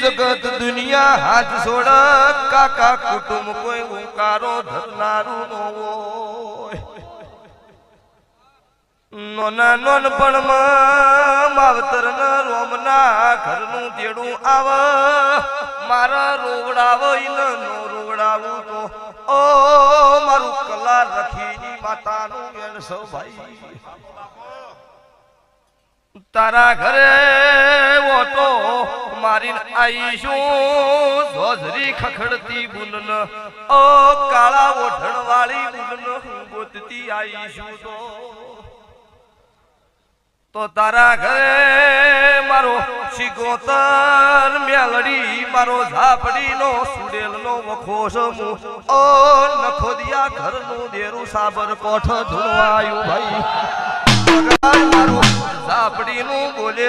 જગત દુનિયા હાથ છોડ કાકા કુટુંબ કોઈ ઉકારો ધરનારું નો હોય નોના નોનપણમાં માવતર ન રોમના ઘરનું તેડું આવ મારા રોવડાવ નો રોવડાવું તો ઓ મારું કલા રખીની માતાનું વેણ સૌ ભાઈ તારા ઘરે ઓટો મારીને આઈશું જોજરી ખખડતી બુલન ઓ કાળા ઓઢણ વાળી બુલન ગોતતી આઈશું તો તારા ઘરે મારો શિગોતર મેલડી મારો ઝાપડીનો સુડેલનો વખોસ ઓ નખોદિયા ઘરનું દેરું સાબર કોઠ ધુણવાયું ભાઈ મારું ઝાપડીનું બોલે